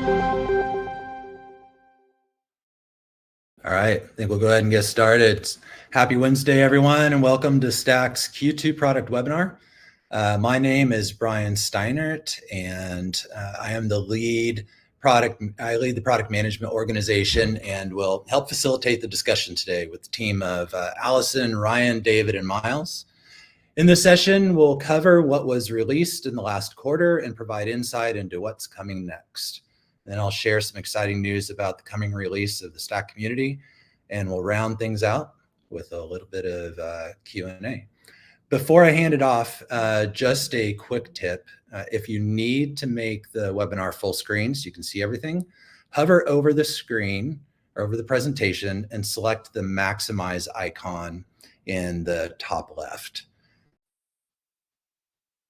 All right, I think we'll go ahead and get started. Happy Wednesday, everyone, and welcome to Stack's Q2 product webinar. My name is Brian Steinert, and I am the lead I lead the product management organization and will help facilitate the discussion today with the team of Allison, Ryan, David, and Miles. In this session, we'll cover what was released in the last quarter and provide insight into what's coming next. Then I'll share some exciting news about the coming release of the Stack community, and we'll round things out with a little bit of Q&A. Before I hand it off, just a quick tip. If you need to make the webinar full screen so you can see everything, hover over the screen or over the presentation and select the maximize icon in the top left.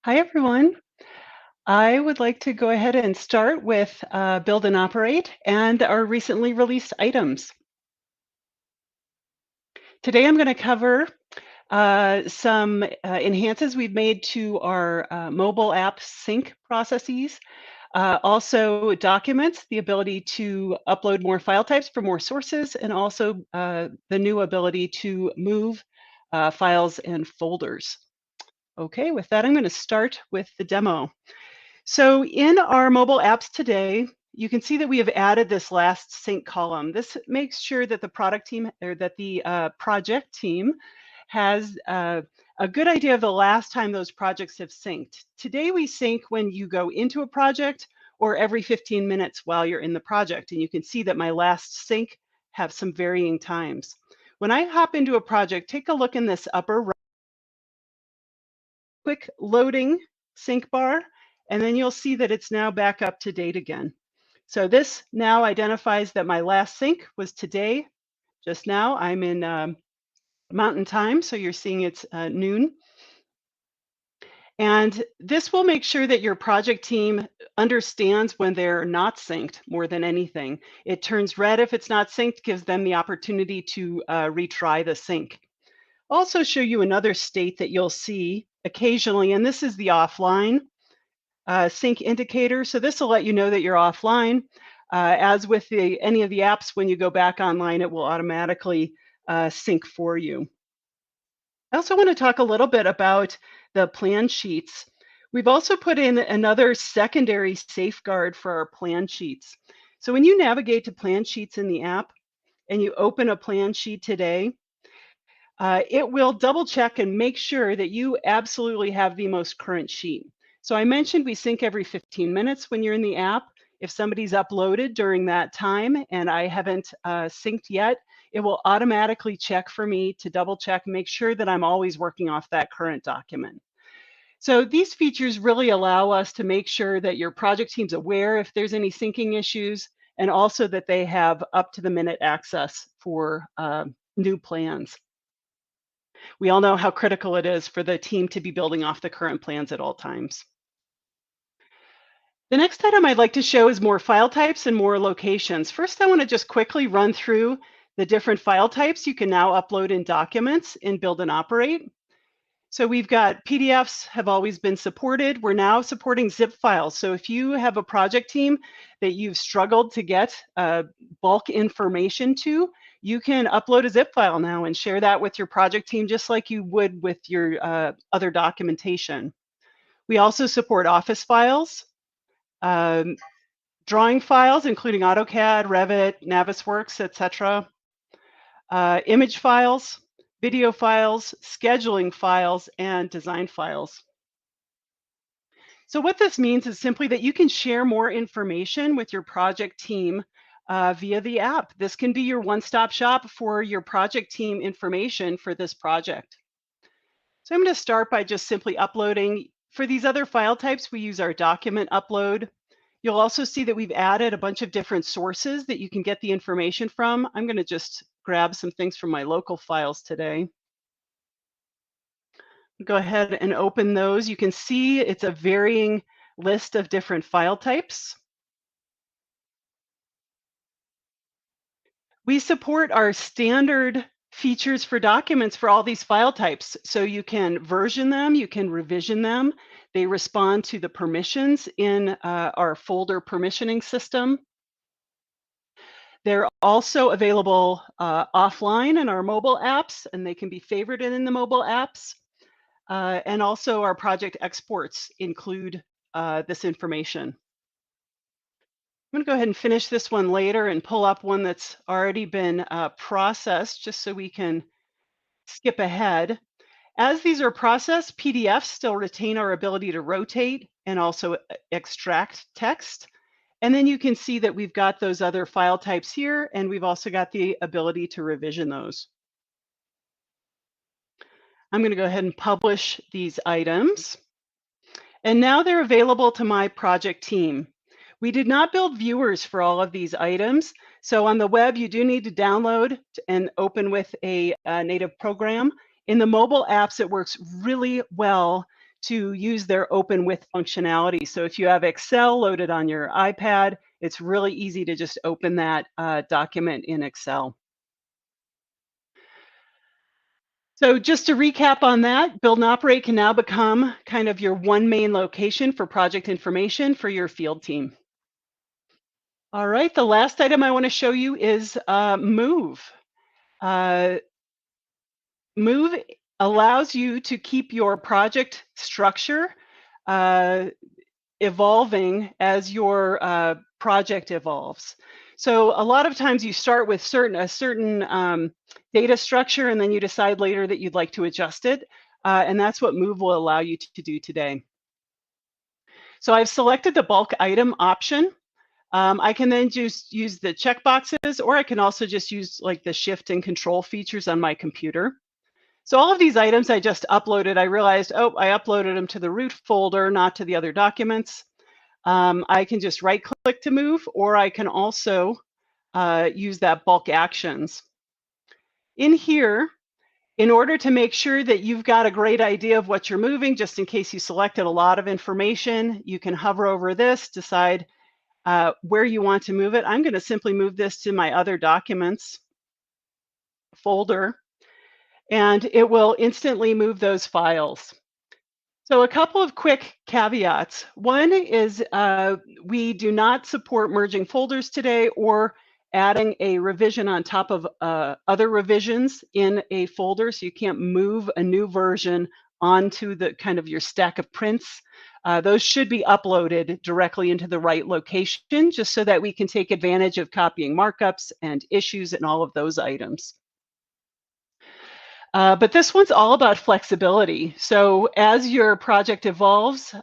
Hi, everyone. I would like to go ahead and start with Build and Operate and our recently released items. Today, I'm going to cover some enhances we've made to our mobile app sync processes. Also documents, the ability to upload more file types for more sources, and also the new ability to move files and folders. Okay, with that, I'm going to start with the demo. So in our mobile apps today, you can see that we have added this last sync column. This makes sure that the product team or that the project team has a good idea of the last time those projects have synced. Today we sync when you go into a project or every 15 minutes while you're in the project. And you can see that my last sync have some varying times. When I hop into a project, take a look in this upper right. Quick loading sync bar, and then you'll see that it's now back up to date again. So this now identifies that my last sync was today. Just now, I'm in Mountain Time, so you're seeing it's noon. And this will make sure that your project team understands when they're not synced more than anything. It turns red if it's not synced, gives them the opportunity to retry the sync. I'll also show you another state that you'll see occasionally, and this is the offline sync indicator. So this will let you know that you're offline. As with any of the apps, when you go back online, it will automatically sync for you. I also want to talk a little bit about the plan sheets. We've also put in another secondary safeguard for our plan sheets. So when you navigate to plan sheets in the app and you open a plan sheet today, it will double check and make sure that you absolutely have the most current sheet. So I mentioned we sync every 15 minutes when you're in the app. If somebody's uploaded during that time and I haven't synced yet, it will automatically check for me to double check and make sure that I'm always working off that current document. So these features really allow us to make sure that your project team's aware if there's any syncing issues, and also that they have up-to-the-minute access for new plans. We all know how critical it is for the team to be building off the current plans at all times. The next item I'd like to show is more file types and more locations. First, I want to just quickly run through the different file types you can now upload in documents in Build and Operate. So we've got PDFs have always been supported. We're now supporting zip files. So if you have a project team that you've struggled to get bulk information to, you can upload a zip file now and share that with your project team just like you would with your other documentation. We also support Office files, drawing files, including AutoCAD, Revit, Navisworks, etc., image files, video files, scheduling files, and design files. So what this means is simply that you can share more information with your project team via the app. This can be your one-stop shop for your project team information for this project. So I'm going to start by just simply uploading. For these other file types, we use our document upload. You'll also see that we've added a bunch of different sources that you can get the information from. I'm going to just grab some things from my local files today. Go ahead and open those. You can see it's a varying list of different file types. We support our standard features for documents for all these file types. So you can version them, you can revision them. They respond to the permissions in our folder permissioning system. They're also available offline in our mobile apps, and they can be favorited in the mobile apps. And also our project exports include this information. I'm going to go ahead and finish this one later and pull up one that's already been processed just so we can skip ahead. As these are processed, PDFs still retain our ability to rotate and also extract text. And then you can see that we've got those other file types here, and we've also got the ability to revision those. I'm going to go ahead and publish these items. And now they're available to my project team. We did not build viewers for all of these items. So on the web, you do need to download and open with a native program. In the mobile apps, it works really well to use their open with functionality. So if you have Excel loaded on your iPad, it's really easy to just open that document in Excel. So just to recap on that, Build and Operate can now become kind of your one main location for project information for your field team. All right, the last item I want to show you is Move. Move allows you to keep your project structure evolving as your project evolves. So a lot of times you start with a certain data structure, and then you decide later that you'd like to adjust it. And that's what Move will allow you to do today. So I've selected the bulk item option. I can then just use the checkboxes, or I can also just use like the shift and control features on my computer. So all of these items I just uploaded, I realized, oh, I uploaded them to the root folder, not to the other documents. I can just right click to move, or I can also use that bulk actions. In here, in order to make sure that you've got a great idea of what you're moving, just in case you selected a lot of information, you can hover over this, decide where you want to move it. I'm going to simply move this to my other documents folder, and it will instantly move those files. So a couple of quick caveats. One is we do not support merging folders today or adding a revision on top of other revisions in a folder. So you can't move a new version onto the kind of your stack of prints. Those should be uploaded directly into the right location, just so that we can take advantage of copying markups and issues and all of those items. But this one's all about flexibility. So as your project evolves,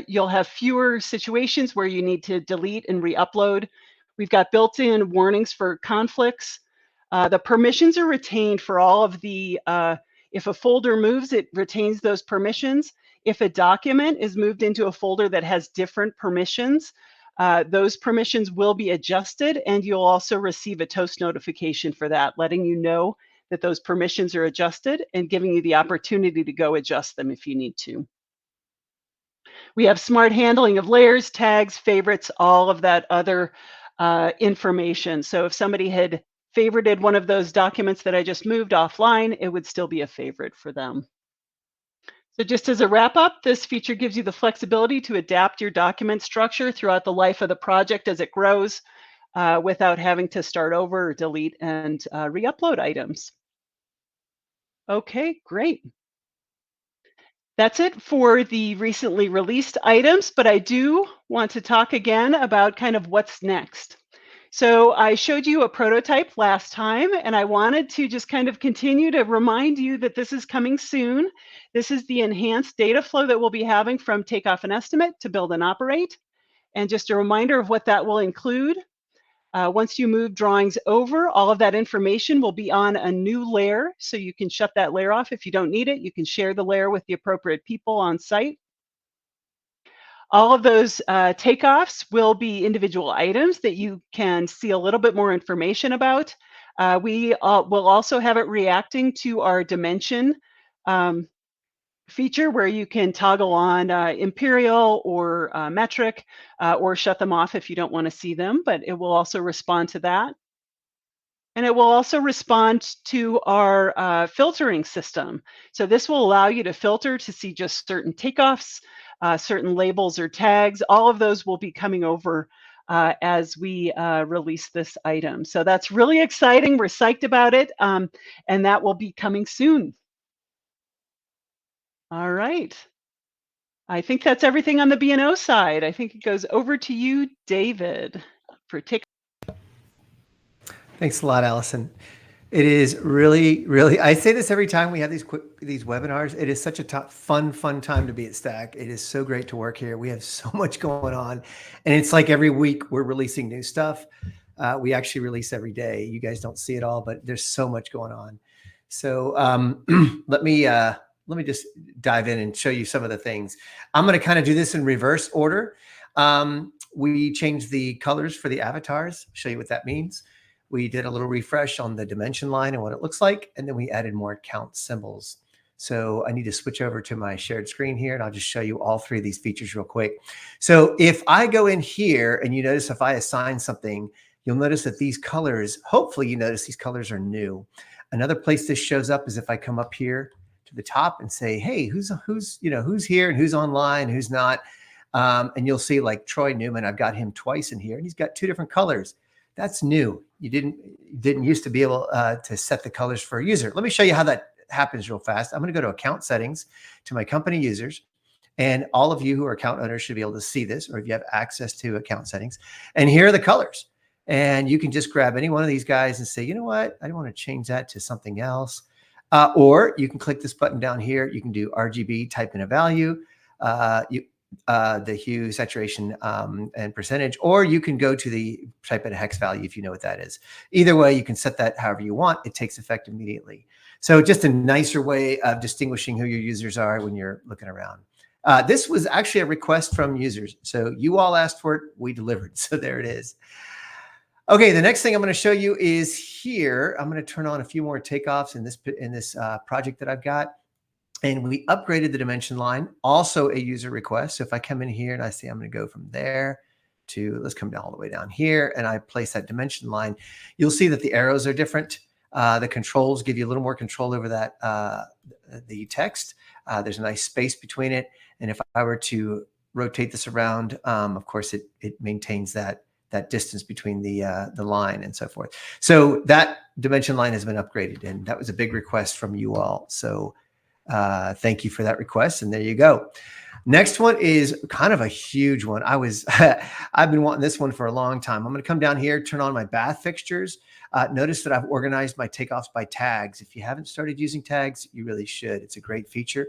you'll have fewer situations where you need to delete and re-upload. We've got built-in warnings for conflicts. The permissions are retained for all of the, if a folder moves, it retains those permissions. If a document is moved into a folder that has different permissions, those permissions will be adjusted, and you'll also receive a toast notification for that, letting you know that those permissions are adjusted and giving you the opportunity to go adjust them if you need to. We have smart handling of layers, tags, favorites, all of that other information. So if somebody had favorited one of those documents that I just moved offline, it would still be a favorite for them. So just as a wrap up, this feature gives you the flexibility to adapt your document structure throughout the life of the project as it grows, without having to start over or delete and re-upload items. Okay, great. That's it for the recently released items, but I do want to talk again about kind of what's next. So I showed you a prototype last time, and I wanted to just kind of continue to remind you that this is coming soon. This is the enhanced data flow that we'll be having from Takeoff and Estimate to Build and Operate. And just a reminder of what that will include. Once you move drawings over, all of that information will be on a new layer, so you can shut that layer off if you don't need it. You can share the layer with the appropriate people on site. All of those takeoffs will be individual items that you can see a little bit more information about. We will also have it reacting to our dimension feature, where you can toggle on imperial or metric, or shut them off if you don't want to see them, but it will also respond to that. And it will also respond to our filtering system. So this will allow you to filter to see just certain takeoffs, certain labels or tags. All of those will be coming over as we release this item. So that's really exciting. We're psyched about it, and that will be coming soon. All right. I think that's everything on the B&O side. I think it goes over to you, David, for take. Thanks a lot, Allison. It is really, I say this every time we have these webinars. It is such a fun time to be at Stack. It is so great to work here. We have so much going on, and it's like every week we're releasing new stuff. We actually release every day. You guys don't see it all, but there's so much going on. So let me just dive in and show you some of the things. I'm going to kind of do this in reverse order. We changed the colors for the avatars. Show you what that means. We did a little refresh on the dimension line and what it looks like, and then we added more count symbols. So I need to switch over to my shared screen here, and I'll just show you all three of these features real quick. So if I go in here and you notice if I assign something, you'll notice that these colors, hopefully you notice these colors are new. Another place this shows up is if I come up here to the top and say, hey, who's here and who's online, who's not. And you'll see like Troy Newman, I've got him twice in here, and he's got two different colors. That's new. You didn't used to be able to set the colors for a user. Let me show you how that happens real fast. I'm going to go to account settings to my company users, and all of you who are account owners should be able to see this, or if you have access to account settings. And here are the colors. And you can just grab any one of these guys and say, you know what? I don't want to change that to something else. Or you can click this button down here. You can do RGB, type in a value. The hue, saturation, and percentage, or you can go to the type in a hex value if you know what that is. Either way, you can set that however you want. It takes effect immediately. So just a nicer way of distinguishing who your users are when you're looking around. This was actually a request from users. So you all asked for it, we delivered. So there it is. Okay, the next thing I'm going to show you is here. I'm going to turn on a few more takeoffs in this project that I've got. And we upgraded the dimension line, also a user request. So if I come in here and I say I'm going to go from there to, let's come down all the way down here, and I place that dimension line, you'll see that the arrows are different. The controls give you a little more control over that, the text. There's a nice space between it. And if I were to rotate this around, of course, it maintains that distance between the line and so forth. So that dimension line has been upgraded, and that was a big request from you all. So thank you for that request. And there you go. Next one is kind of a huge one. I've been wanting this one for a long time. I'm going to come down here, turn on my bath fixtures. Notice that I've organized my takeoffs by tags. If you haven't started using tags, you really should. It's a great feature.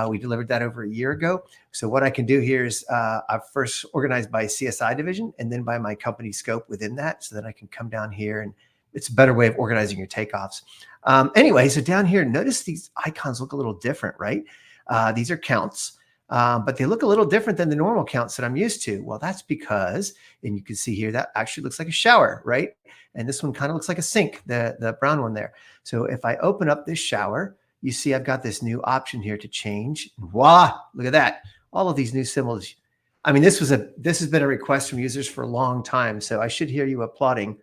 We delivered that over a year ago. So what I can do here is I've first organized by CSI division and then by my company scope within that, so that I can come down here, and it's a better way of organizing your takeoffs. Anyway, so down here, notice these icons look a little different, right? These are counts, but they look a little different than the normal counts that I'm used to. Well, that's because, and you can see here, that actually looks like a shower, right? And this one kind of looks like a sink, the brown one there. So if I open up this shower, you see I've got this new option here to change. Voila, look at that. All of these new symbols. I mean, this has been a request from users for a long time, so I should hear you applauding.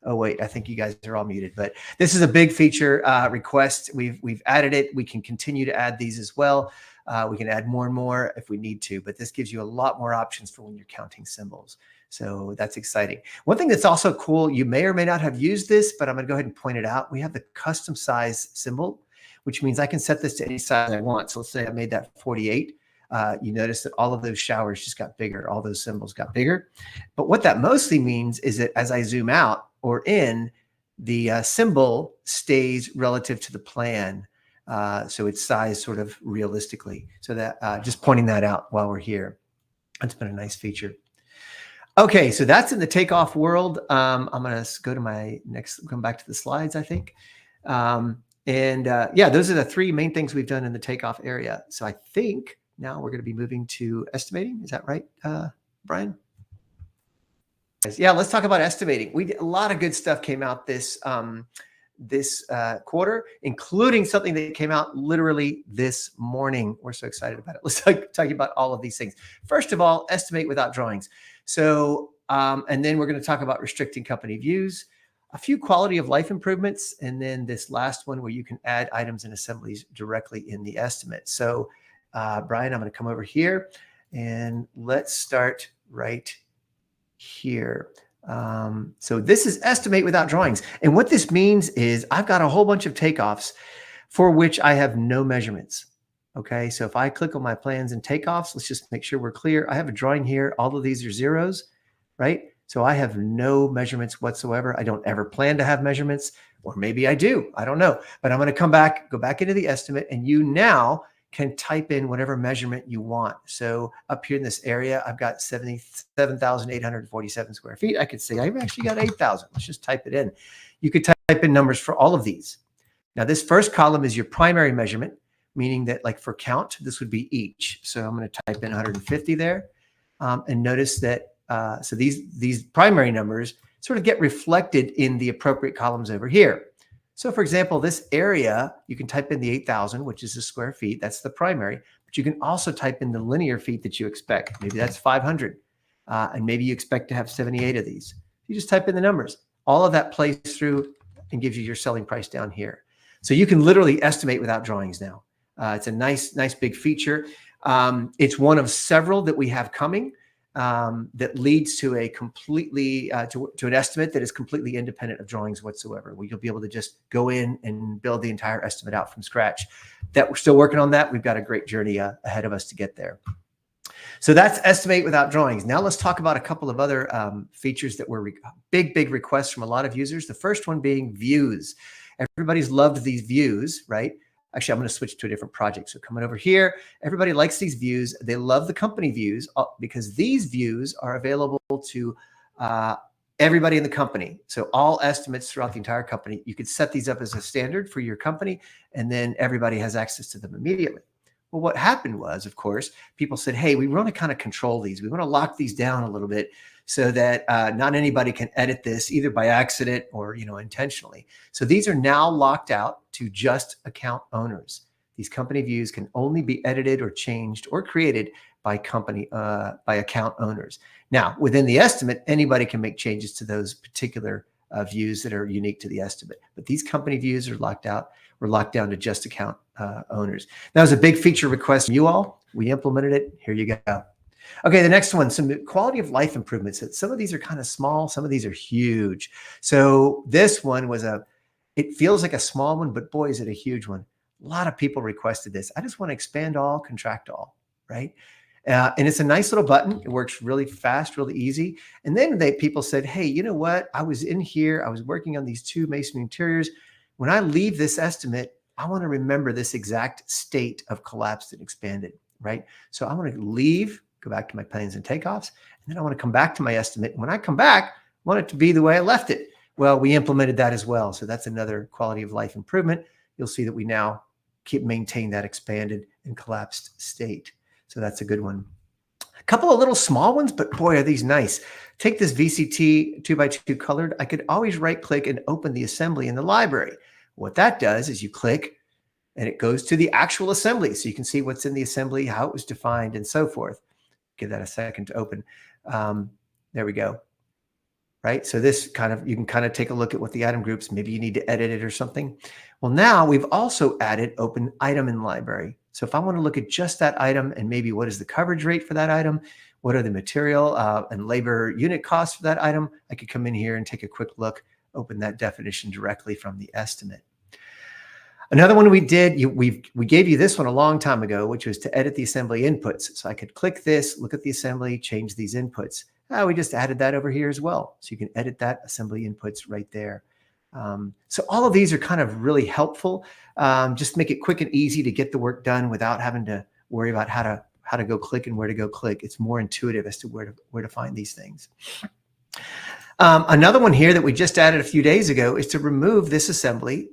Oh, wait, I think you guys are all muted, but this is a big feature request. We've added it. We can continue to add these as well. We can add more and more if we need to, but this gives you a lot more options for when you're counting symbols. So that's exciting. One thing that's also cool, you may or may not have used this, but I'm going to go ahead and point it out. We have the custom size symbol, which means I can set this to any size I want. So let's say I made that 48. You notice that all of those showers just got bigger. All those symbols got bigger. But what that mostly means is that as I zoom out or in, the symbol stays relative to the plan. So it's sized sort of realistically. So that just pointing that out while we're here. That's been a nice feature. Okay, so that's in the takeoff world. I'm going to go to my next, come back to the slides, I think. Yeah, those are the three main things we've done in the takeoff area. So I think now we're going to be moving to estimating. Is that right, Brian? Yeah, let's talk about estimating. A lot of good stuff came out this quarter, including something that came out literally this morning. We're so excited about it. Let's talk about all of these things. First of all, estimate without drawings. So, and then we're going to talk about restricting company views, a few quality of life improvements, and then this last one where you can add items and assemblies directly in the estimate. So, Brian, I'm going to come over here and let's start right here. So this is estimate without drawings. And what this means is I've got a whole bunch of takeoffs for which I have no measurements. Okay, so if I click on my plans and takeoffs, let's just make sure we're clear. I have a drawing here. All of these are zeros, right? So I have no measurements whatsoever. I don't ever plan to have measurements, or maybe I do. I don't know. But I'm going to go back into the estimate, and you now can type in whatever measurement you want. So up here in this area, I've got 77,847 square feet. I could say I've actually got 8,000. Let's just type it in. You could type in numbers for all of these. Now, this first column is your primary measurement, meaning that like for count, this would be each. So I'm going to type in 150 there. And notice that, so these primary numbers sort of get reflected in the appropriate columns over here. So for example, this area, you can type in the 8,000, which is the square feet. That's the primary, but you can also type in the linear feet that you expect. Maybe that's 500. And maybe you expect to have 78 of these. You just type in the numbers. All of that plays through and gives you your selling price down here. So you can literally estimate without drawings now. It's a nice big feature. It's one of several that we have coming that leads to a completely to an estimate that is completely independent of drawings whatsoever, where you'll be able to just go in and build the entire estimate out from scratch. That we're still working on that. We've got a great journey ahead of us to get there. So that's estimate without drawings. Now let's talk about a couple of other features that were big requests from a lot of users. The first one being views. Everybody's loved these views, right? Actually, I'm going to switch to a different project. So coming over here, everybody likes these views. They love the company views because these views are available to everybody in the company. So all estimates throughout the entire company, you could set these up as a standard for your company, and then everybody has access to them immediately. Well, what happened was, of course, people said, hey, we want to kind of control these. We want to lock these down a little bit so that not anybody can edit this either by accident or, intentionally. So these are now locked out to just account owners. These company views can only be edited or changed or created by account owners. Now, within the estimate, anybody can make changes to those particular views that are unique to the estimate. But these company views are locked out. We're locked down to just account owners. That was a big feature request from you all. We implemented it. Here you go. Okay, the next one, some quality of life improvements. Some of these are kind of small. Some of these are huge. So this one was it feels like a small one, but boy, is it a huge one. A lot of people requested this. I just want to expand all, contract all, right? And it's a nice little button. It works really fast, really easy. And then people said, hey, you know what? I was in here. I was working on these two masonry interiors. When I leave this estimate, I want to remember this exact state of collapsed and expanded, right? So I want to leave, go back to my plans and takeoffs, and then I want to come back to my estimate. And when I come back, I want it to be the way I left it. Well, we implemented that as well. So that's another quality of life improvement. You'll see that we now maintain that expanded and collapsed state. So that's a good one. A couple of little small ones, but boy, are these nice. Take this VCT 2x2 colored. I could always right click and open the assembly in the library. What that does is you click and it goes to the actual assembly. So you can see what's in the assembly, how it was defined, and so forth. Give that a second to open. There we go. Right. So this you can kind of take a look at what the item groups, maybe you need to edit it or something. Well, now we've also added open item in library. So if I want to look at just that item and maybe what is the coverage rate for that item, what are the material and labor unit costs for that item, I could come in here and take a quick look, open that definition directly from the estimate. Another one we did, we gave you this one a long time ago, which was to edit the assembly inputs. So I could click this, look at the assembly, change these inputs. We just added that over here as well. So you can edit that assembly inputs right there. So all of these are kind of really helpful. Just make it quick and easy to get the work done without having to worry about how to go click and where to go click. It's more intuitive as to where to find these things. Another one here that we just added a few days ago is to remove this assembly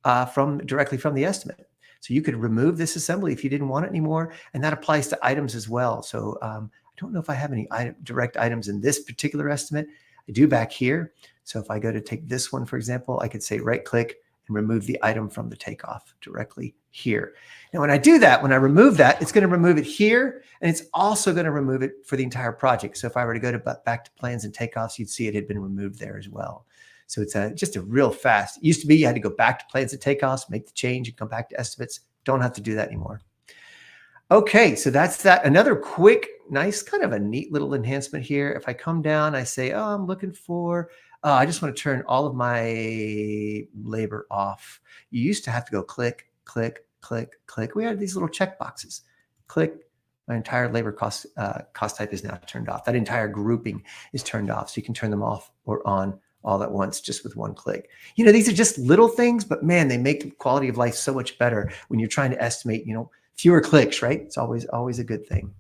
directly from the estimate. So you could remove this assembly if you didn't want it anymore, and that applies to items as well. So I don't know if I have any direct items in this particular estimate. I do back here. So if I go to take this one, for example, I could say right click and remove the item from the takeoff directly here. Now, when I do that, when I remove that, it's going to remove it here, and it's also going to remove it for the entire project. So if I were to go back to plans and takeoffs, you'd see it had been removed there as well. So it's just a real fast. It used to be you had to go back to plans and takeoffs, make the change, and come back to estimates. Don't have to do that anymore. Okay, so that's that. Another quick, nice, kind of a neat little enhancement here. If I come down, I say, oh, I'm looking for, I just want to turn all of my labor off. You used to have to go click, click, click, click. We had these little check boxes. Click. My entire labor cost type is now turned off. That entire grouping is turned off. So you can turn them off or on all at once just with one click. You know, these are just little things, but man, they make the quality of life so much better when you're trying to estimate, you know, fewer clicks, right? It's always a good thing.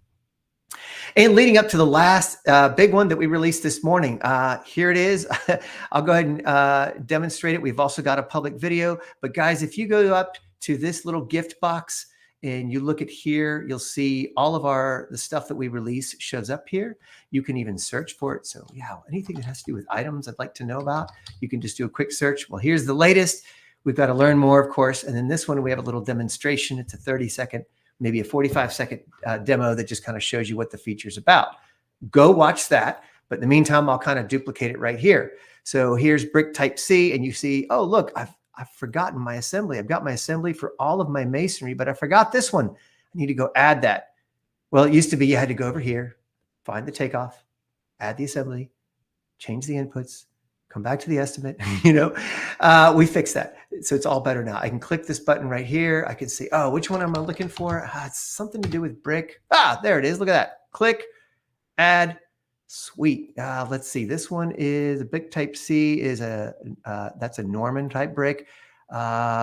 And leading up to the last big one that we released this morning, here it is. I'll go ahead and demonstrate it. We've also got a public video. But guys, if you go up to this little gift box and you look at here, you'll see all of the stuff that we release shows up here. You can even search for it. So yeah, anything that has to do with items I'd like to know about, you can just do a quick search. Well, here's the latest. We've got to learn more, of course. And then this one, we have a little demonstration. It's a 30-second, maybe a 45-second demo that just kind of shows you what the feature's about. Go watch that. But in the meantime, I'll kind of duplicate it right here. So here's brick type C, and you see, oh, look, I've forgotten my assembly. I've got my assembly for all of my masonry, but I forgot this one. I need to go add that. Well, it used to be you had to go over here, find the takeoff, add the assembly, change the inputs, come back to the estimate. You know, we fixed that. So it's all better now. I can click this button right here. I can see, oh, which one am I looking for? It's something to do with brick. There it is. Look at that. Click, add. Sweet. Let's see. This one is a brick type C is that's a Norman type brick.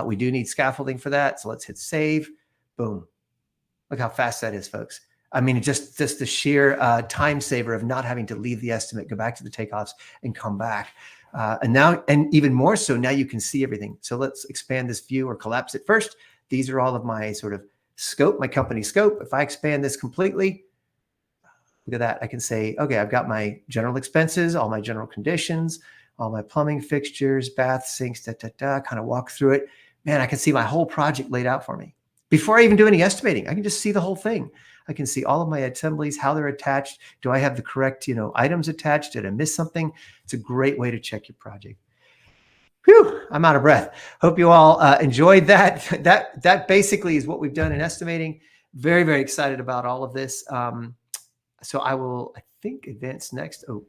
We do need scaffolding for that. So let's hit save. Boom. Look how fast that is, folks. I mean, just the sheer time saver of not having to leave the estimate, go back to the takeoffs and come back. And even more so, now you can see everything. So let's expand this view or collapse it first. These are all of my sort of scope, my company scope. If I expand this completely, look at that. I can say, okay, I've got my general expenses, all my general conditions, all my plumbing fixtures, bath, sinks, kind of walk through it. Man, I can see my whole project laid out for me. Before I even do any estimating, I can just see the whole thing. I can see all of my assemblies, how they're attached. Do I have the correct, items attached? Did I miss something? It's a great way to check your project. Whew, I'm out of breath. Hope you all enjoyed that. That basically is what we've done in estimating. Very, very excited about all of this. So I will, I think, advance next. Oh,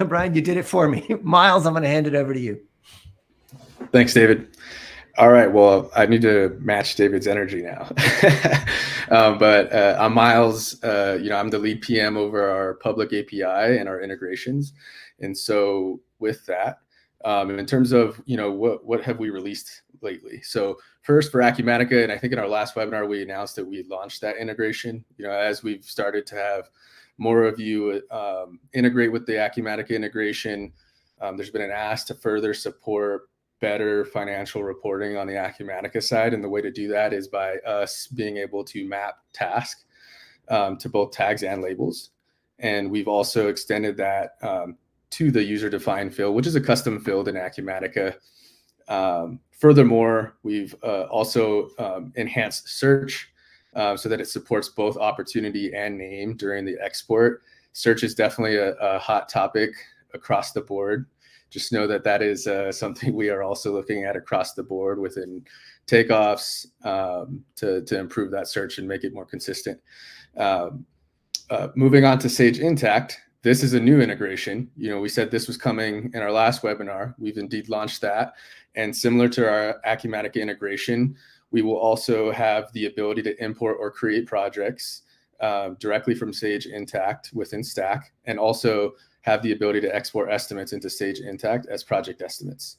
Brian, you did it for me. Miles, I'm going to hand it over to you. Thanks, David. All right. Well, I need to match David's energy now. But I'm Miles. I'm the lead PM over our public API and our integrations. And so with that, in terms of, what have we released lately? So first for Acumatica, and I think in our last webinar, we announced that we launched that integration, as we've started to have more of you integrate with the Acumatica integration. There's been an ask to further support better financial reporting on the Acumatica side. And the way to do that is by us being able to map task to both tags and labels. And we've also extended that to the user-defined field, which is a custom field in Acumatica. Furthermore, we've also enhanced search so that it supports both opportunity and name during the export. Search is definitely a hot topic across the board. Just know that is something we are also looking at across the board within Takeoffs to improve that search and make it more consistent. Moving on to Sage Intacct, this is a new integration. We said this was coming in our last webinar. We've indeed launched that. And similar to our Acumatica integration, we will also have the ability to import or create projects directly from Sage Intacct within Stack, and also have the ability to export estimates into Sage Intacct as project estimates.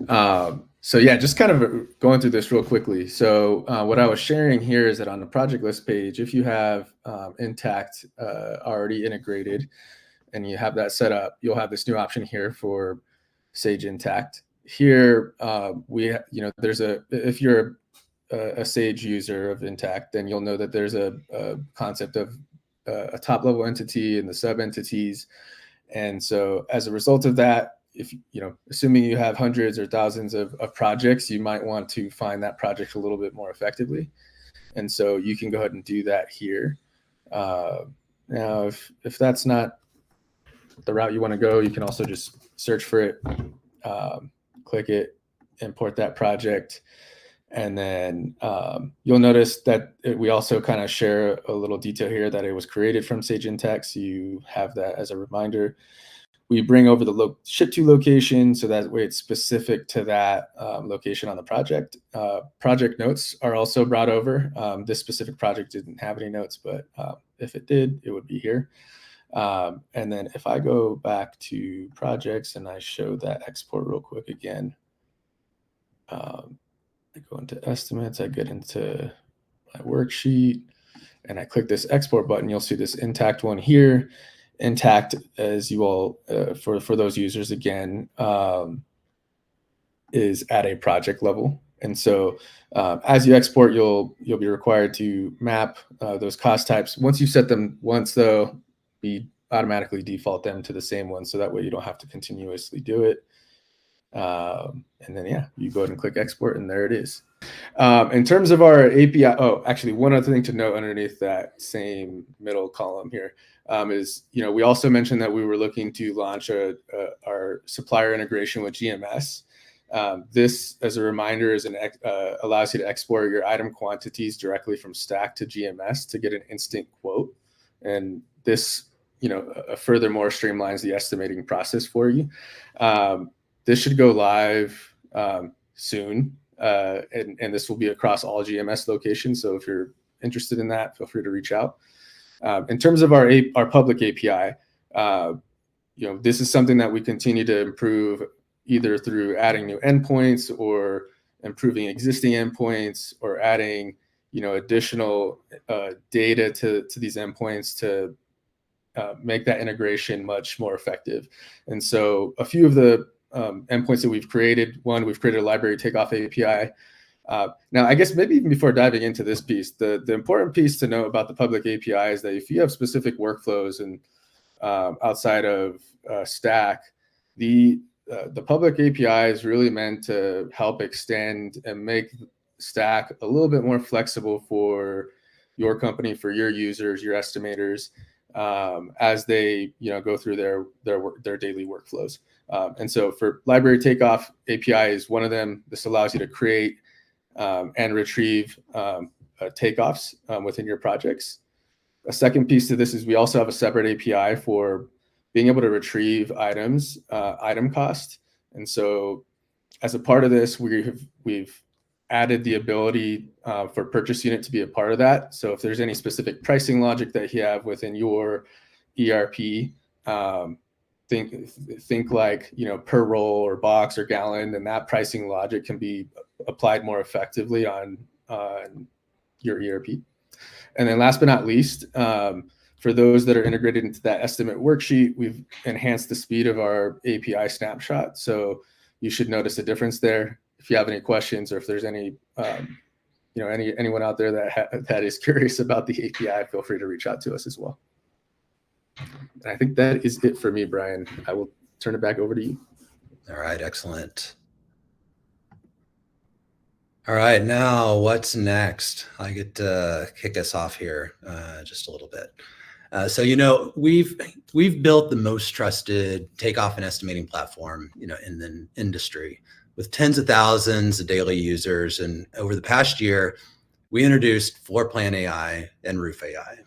So yeah, just kind of going through this real quickly. So what I was sharing here is that on the project list page, if you have Intacct already integrated and you have that set up, you'll have this new option here for Sage Intacct. Here, if you're a Sage user of Intacct, then you'll know that there's a concept of a top level entity and the sub entities. And so as a result of that, if assuming you have hundreds or thousands of projects, you might want to find that project a little bit more effectively. And so you can go ahead and do that here. Now, if that's not the route you want to go, you can also just search for it, click it, import that project. And then you'll notice that we also kind of share a little detail here that it was created from Sage Intacct. So you have that as a reminder. We bring over the ship to location, so that way it's specific to that location on the project. Project notes are also brought over. This specific project didn't have any notes, but if it did, it would be here. And then if I go back to projects and I show that export real quick again, I go into estimates, I get into my worksheet, and I click this export button. You'll see this Intacct one here. Intacct, as you all, for those users again, is at a project level. And so as you export, you'll be required to map those cost types. Once you set them once, though, we automatically default them to the same one, so that way you don't have to continuously do it. And then, yeah, you go ahead and click export, and there it is. In terms of our API, actually, one other thing to note underneath that same middle column here is, we also mentioned that we were looking to launch our supplier integration with GMS. This, as a reminder, allows you to export your item quantities directly from Stack to GMS to get an instant quote. And this, furthermore streamlines the estimating process for you. This should go live soon, and this will be across all GMS locations. So if you're interested in that, feel free to reach out. In terms of our public API, this is something that we continue to improve, either through adding new endpoints or improving existing endpoints, or adding additional data to these endpoints to make that integration much more effective. And so a few of the endpoints that we've created. One, we've created a library Takeoff API. Now, I guess maybe even before diving into this piece, the important piece to know about the public API is that if you have specific workflows and outside of Stack, the public API is really meant to help extend and make Stack a little bit more flexible for your company, for your users, your estimators, as they go through their daily workflows. And so for library Takeoff API is one of them. This allows you to create and retrieve takeoffs within your projects. A second piece to this is we also have a separate API for being able to retrieve items, item cost. And so as a part of this, we've added the ability for purchase unit to be a part of that. So if there's any specific pricing logic that you have within your ERP, think like per roll or box or gallon, and that pricing logic can be applied more effectively on your ERP. And then last but not least, for those that are integrated into that estimate worksheet, we've enhanced the speed of our API snapshot. So you should notice a difference there. If you have any questions, or if there's any anyone out there that is curious about the API, feel free to reach out to us as well. And I think that is it for me, Brian. I will turn it back over to you. All right, excellent. All right, now what's next? I get to kick us off here just a little bit. So we've built the most trusted takeoff and estimating platform in the industry, with tens of thousands of daily users. And over the past year, we introduced Floor Plan AI and Roof AI,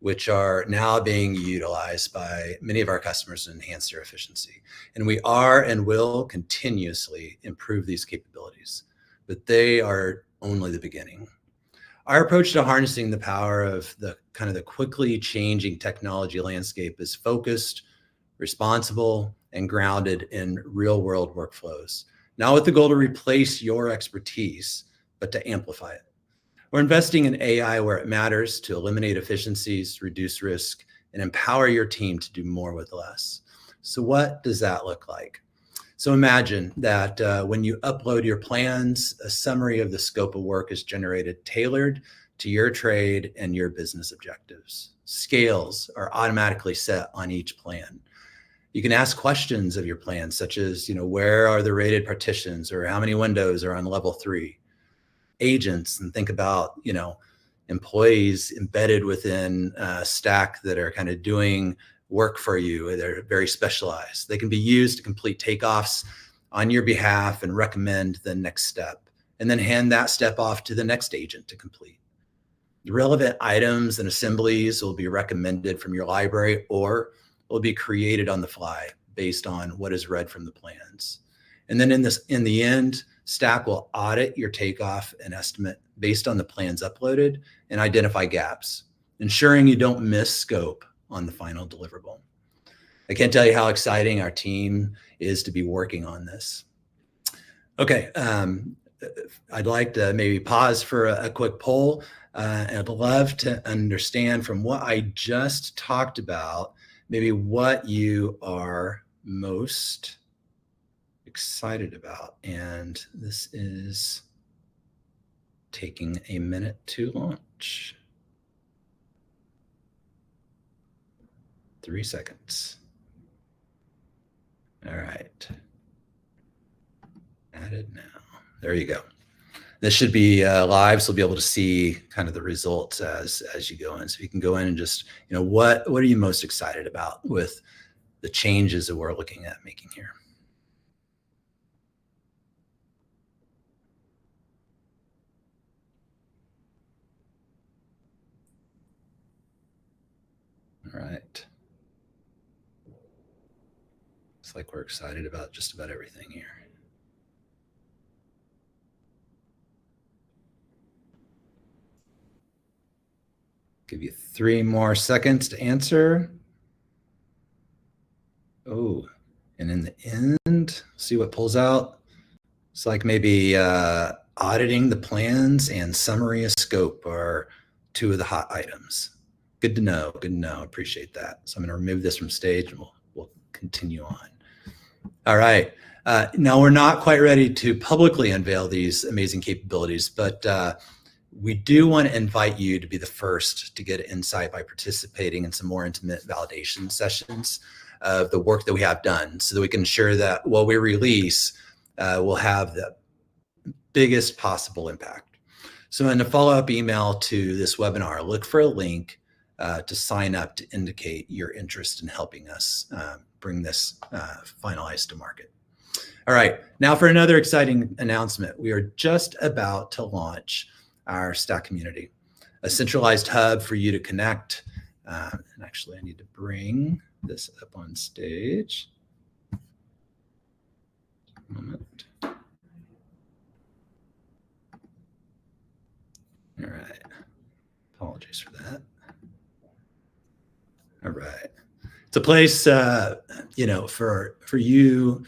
which are now being utilized by many of our customers to enhance their efficiency. And we are and will continuously improve these capabilities, but they are only the beginning. Our approach to harnessing the power of the quickly changing technology landscape is focused, responsible, and grounded in real world workflows, not with the goal to replace your expertise, but to amplify it. We're investing in AI where it matters to eliminate efficiencies, reduce risk, and empower your team to do more with less. So what does that look like? So imagine that when you upload your plans, a summary of the scope of work is generated tailored to your trade and your business objectives. Scales are automatically set on each plan. You can ask questions of your plan, such as, where are the rated partitions, or how many windows are on level 3? Agents, and think about, employees embedded within Stack that are kind of doing work for you. They're very specialized. They can be used to complete takeoffs on your behalf and recommend the next step and then hand that step off to the next agent to complete. The relevant items and assemblies will be recommended from your library or will be created on the fly based on what is read from the plans. And then in the end, Stack will audit your takeoff and estimate based on the plans uploaded and identify gaps, ensuring you don't miss scope on the final deliverable. I can't tell you how exciting our team is to be working on this. Okay, I'd like to maybe pause for a quick poll. And I'd love to understand from what I just talked about, maybe what you are most excited about. And this is taking a minute to launch. 3 seconds. All right. Added now. There you go. This should be live, so you'll be able to see kind of the results as you go in. So you can go in and just, what are you most excited about with the changes that we're looking at making here? All right. Looks like we're excited about just about everything here. Give you 3 more seconds to answer. Oh, and in the end, see what pulls out. It's like maybe auditing the plans and summary of scope are 2 of the hot items. Good to know. Good to know. Appreciate that. So I'm going to remove this from stage and we'll continue on. All right. Now we're not quite ready to publicly unveil these amazing capabilities, but we do want to invite you to be the first to get insight by participating in some more intimate validation sessions of the work that we have done so that we can ensure that what we release will have the biggest possible impact. So in a follow-up email to this webinar, look for a link to sign up to indicate your interest in helping us bring this finalized to market. All right, now for another exciting announcement. We are just about to launch our Stack community, a centralized hub for you to connect. And actually, I need to bring this up on stage. A moment. All right. Apologies for that. All right. It's a place, for you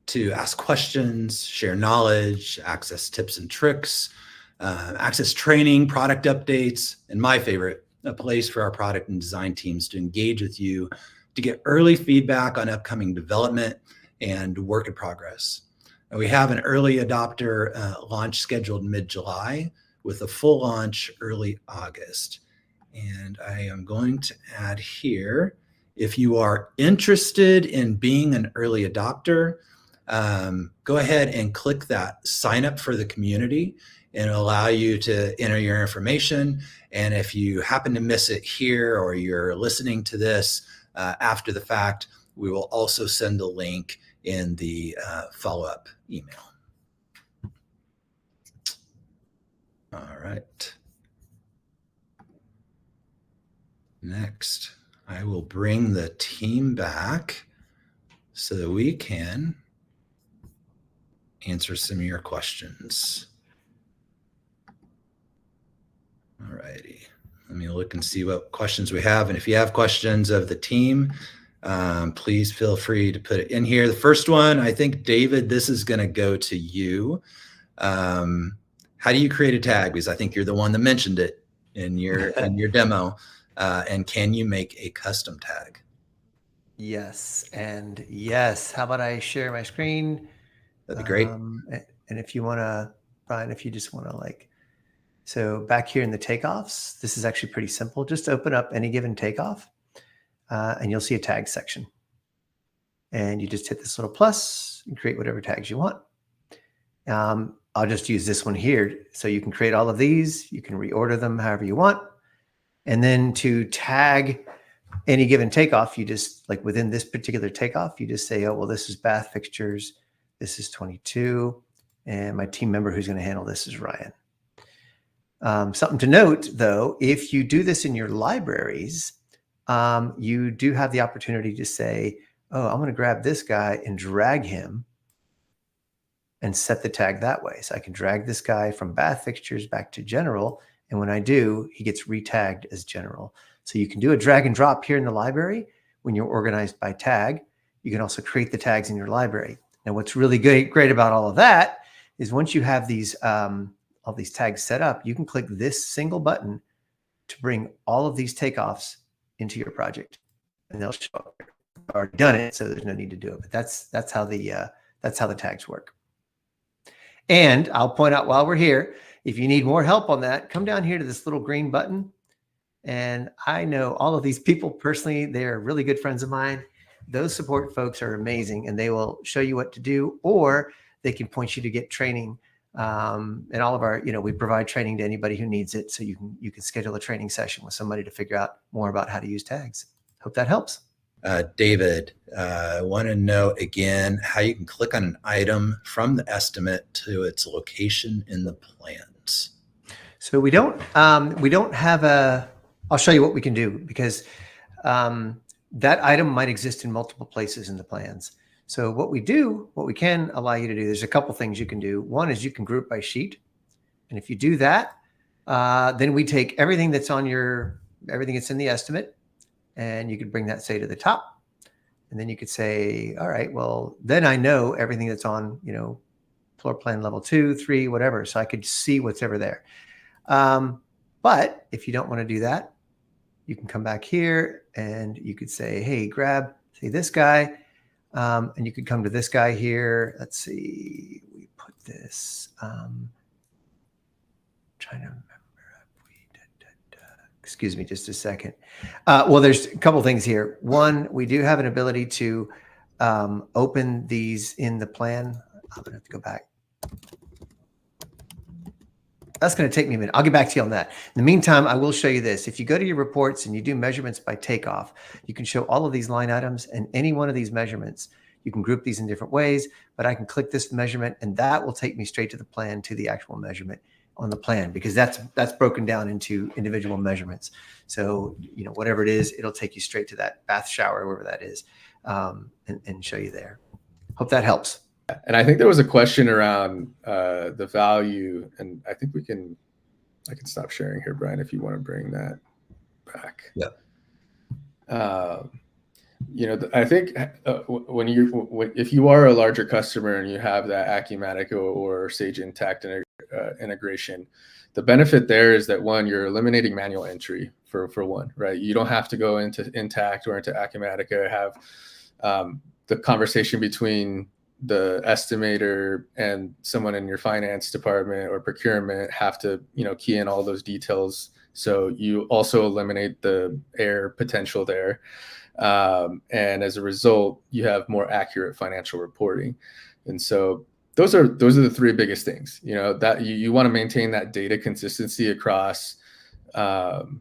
to ask questions, share knowledge, access tips and tricks, access training, product updates, and my favorite, a place for our product and design teams to engage with you to get early feedback on upcoming development and work in progress. And we have an early adopter launch scheduled mid-July with a full launch early August. And I am going to add here, if you are interested in being an early adopter, go ahead and click that sign up for the community and it'll allow you to enter your information. And if you happen to miss it here or you're listening to this after the fact, we will also send a link in the follow-up email. All right. Next, I will bring the team back so that we can answer some of your questions. All righty. Let me look and see what questions we have. And if you have questions of the team, please feel free to put it in here. The first one, I think, David, this is going to go to you. How do you create a tag? Because I think you're the one that mentioned it in your demo. And can you make a custom tag? Yes, and yes. How about I share my screen? That'd be great. And if you want to, Brian, if you just want to so back here in the takeoffs, this is actually pretty simple. Just open up any given takeoff and you'll see a tag section. And you just hit this little plus and create whatever tags you want. I'll just use this one here. So you can create all of these. You can reorder them however you want. And then to tag any given takeoff, you just within this particular takeoff, you just say, oh, well, this is bath fixtures. This is 22. And my team member who's going to handle this is Ryan. Something to note, though, if you do this in your libraries, you do have the opportunity to say, oh, I'm going to grab this guy and drag him and set the tag that way. So I can drag this guy from bath fixtures back to general. And when I do, he gets retagged as general. So you can do a drag and drop here in the library when you're organized by tag. You can also create the tags in your library. Now, what's really great about all of that is once you have these all these tags set up, you can click this single button to bring all of these takeoffs into your project, and they'll show up. I've already done it, so there's no need to do it. But that's how the tags work. And I'll point out while we're here, if you need more help on that, come down here to this little green button. And I know all of these people personally. They're really good friends of mine. Those support folks are amazing, and they will show you what to do, or they can point you to get training. And all of our, we provide training to anybody who needs it. So you can schedule a training session with somebody to figure out more about how to use tags. Hope that helps. David, I want to know again how you can click on an item from the estimate to its location in the plans. So we don't have I'll show you what we can do, because that item might exist in multiple places in the plans. So what we can allow you to do, there's a couple things you can do. One is you can group by sheet. And if you do that, then we take everything that's in the estimate, and you could bring that, say, to the top. And then you could say, all right, well, then I know everything that's on, floor plan level 2, 3, whatever. So I could see what's ever there. But if you don't want to do that, you can come back here and you could say, hey, grab, say, this guy. And you could come to this guy here. Let's see, we put this, trying to remember. Excuse me just a second. Well, there's a couple things here. One, we do have an ability to open these in the plan. I'm going to have to go back. That's going to take me a minute. I'll get back to you on that. In the meantime, I will show you this. If you go to your reports and you do measurements by takeoff, you can show all of these line items, and any one of these measurements. You can group these in different ways, but I can click this measurement, and that will take me straight to the plan, to the actual measurement on the plan, because that's broken down into individual measurements. So, whatever it is, it'll take you straight to that bath shower, wherever that is, and show you there. Hope that helps. And I think there was a question around the value, and I think I can stop sharing here, Brian, if you want to bring that back. Yeah. I think if you are a larger customer and you have that Acumatica or Sage Intacct integration, the benefit there is that, one, you're eliminating manual entry for one, right? You don't have to go into Intacct or into Acumatica, have the conversation between the estimator and someone in your finance department or procurement have to, key in all those details. So you also eliminate the error potential there. And as a result, you have more accurate financial reporting. And so those are the three biggest things, that you want to maintain that data consistency across takeoffs,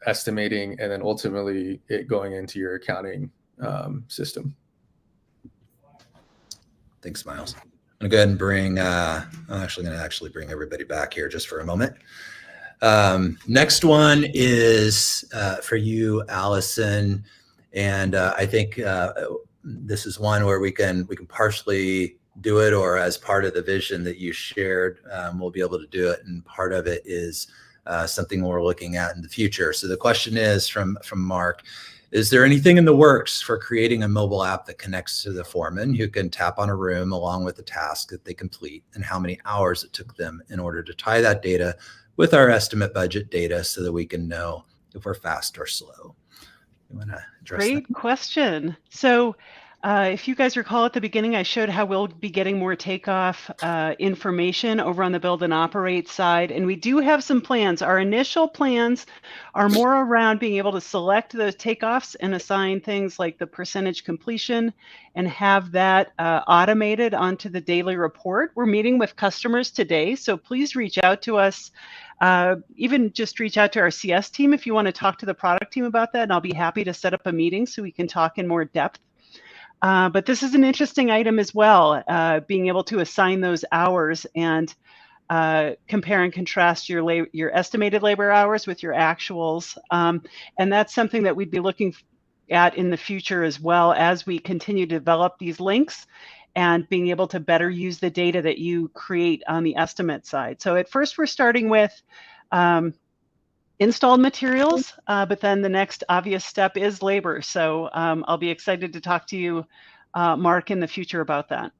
estimating, and then ultimately it going into your accounting system. Thanks, Miles. I'm going to go ahead and bring, I'm actually going to bring everybody back here just for a moment. Next one is for you, Allison. And I think this is one where we can partially do it, or as part of the vision that you shared, we'll be able to do it. And part of it is something we're looking at in the future. So the question is from Mark: is there anything in the works for creating a mobile app that connects to the foreman, who can tap on a room along with the task that they complete, and how many hours it took them in order to tie that data with our estimate budget data so that we can know if we're fast or slow? You want to address that? Great question. So if you guys recall at the beginning, I showed how we'll be getting more takeoff information over on the build and operate side. And we do have some plans. Our initial plans are more around being able to select the takeoffs and assign things like the percentage completion and have that automated onto the daily report. We're meeting with customers today, so please reach out to us. Even just reach out to our CS team if you want to talk to the product team about that, and I'll be happy to set up a meeting so we can talk in more depth. But this is an interesting item as well, being able to assign those hours and compare and contrast your estimated labor hours with your actuals. And that's something that we'd be looking at in the future as well as we continue to develop these links and being able to better use the data that you create on the estimate side. So at first we're starting with installed materials, but then the next obvious step is labor. So I'll be excited to talk to you, Mark, in the future about that.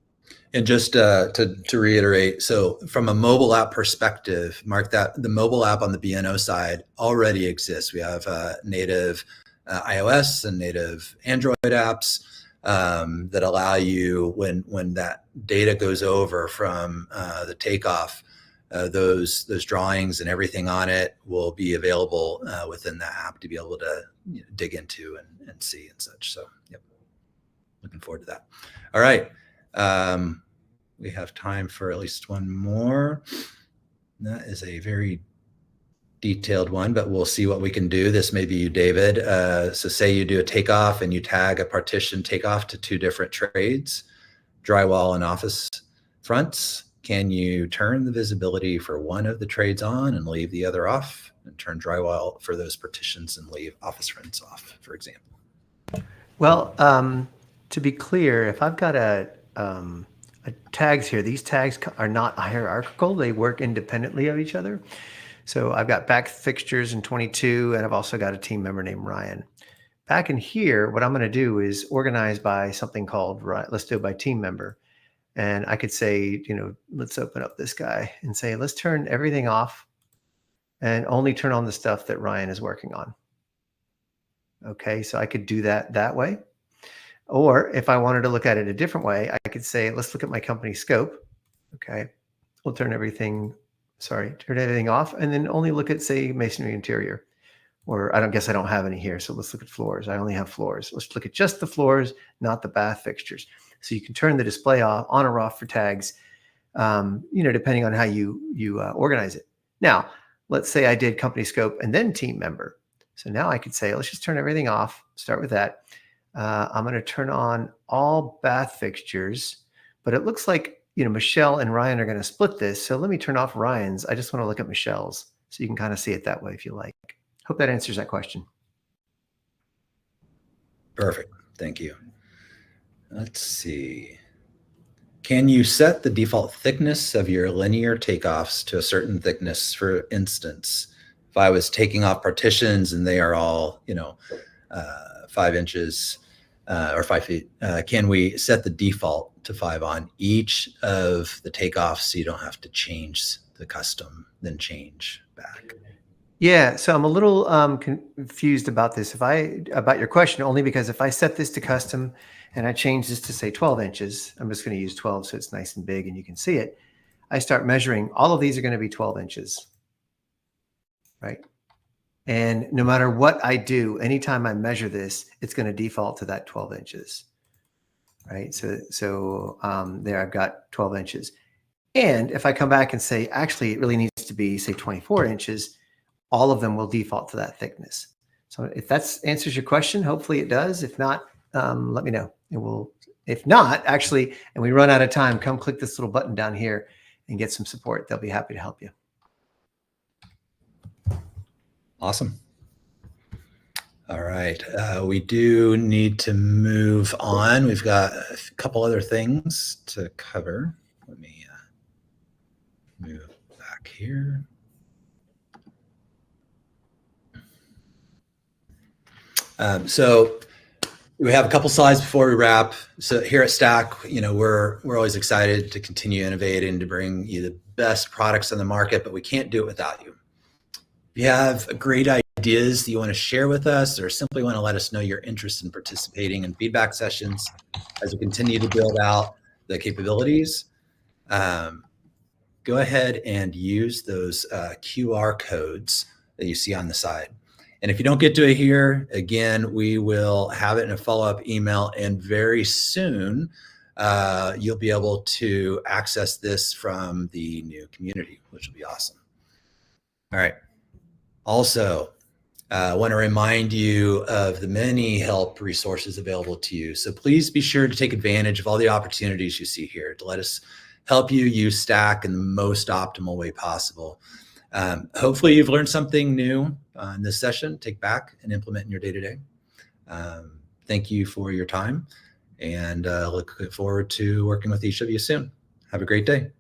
And just to reiterate, so from a mobile app perspective, Mark, that the mobile app on the B&O side already exists. We have native iOS and native Android apps that allow you, when that data goes over from the Takeoff, those drawings and everything on it will be available within the app to be able to dig into and see and such. So, yep, looking forward to that. All right. We have time for at least one more. That is a very detailed one, but we'll see what we can do. This may be you, David. So say you do a takeoff and you tag a partition takeoff to 2 different trades, drywall and office fronts. Can you turn the visibility for one of the trades on and leave the other off, and turn drywall for those partitions and leave office fronts off, for example? Well, to be clear, if I've got tags here, these tags are not hierarchical. They work independently of each other. So I've got back fixtures in 22, and I've also got a team member named Ryan. Back in here, what I'm going to do is organize by something called, let's do it by team member. And I could say, let's open up this guy and say, let's turn everything off and only turn on the stuff that Ryan is working on. Okay, so I could do that way. Or if I wanted to look at it a different way, I could say, let's look at my company scope. Okay, we'll turn everything off and then only look at, say, masonry interior. Or I don't have any here, so let's look at floors. I only have floors. Let's look at just the floors, not the bath fixtures. So you can turn the display on or off for tags, depending on how you organize it. Now, let's say I did company scope and then team member. So now I could say, let's just turn everything off, start with that. I'm going to turn on all bath fixtures, but it looks like, Michelle and Ryan are going to split this. So let me turn off Ryan's. I just want to look at Michelle's. So you can kind of see it that way if you like. Hope that answers that question. Perfect. Thank you. Let's see. Can you set the default thickness of your linear takeoffs to a certain thickness? For instance, if I was taking off partitions and they are all, 5 inches or 5 feet, can we set the default to 5 on each of the takeoffs so you don't have to change the custom, then change back? Yeah, so I'm a little confused about this. About your question, only because if I set this to custom and I change this to, say, 12 inches, I'm just going to use 12 so it's nice and big and you can see it. I start measuring, all of these are going to be 12 inches, right? And no matter what I do, anytime I measure this, it's going to default to that 12 inches, right? So there I've got 12 inches. And if I come back and say, actually, it really needs to be, say, 24 inches, all of them will default to that thickness. So if that answers your question, hopefully it does. If not, let me know. If not, actually, and we run out of time, come click this little button down here and get some support. They'll be happy to help you. Awesome. All right. We do need to move on. We've got a couple other things to cover. Let me move back here. So we have a couple slides before we wrap. So here at Stack, we're always excited to continue innovating, to bring you the best products on the market, but we can't do it without you. If you have great ideas that you want to share with us, or simply want to let us know your interest in participating in feedback sessions as we continue to build out the capabilities, go ahead and use those QR codes that you see on the side. And if you don't get to it here, again, we will have it in a follow-up email, and very soon you'll be able to access this from the new community, which will be awesome. All right. Also, I want to remind you of the many help resources available to you. So please be sure to take advantage of all the opportunities you see here to let us help you use Stack in the most optimal way possible. Hopefully you've learned something new in this session, take back and implement in your day-to-day. Thank you for your time, and look forward to working with each of you soon. Have a great day.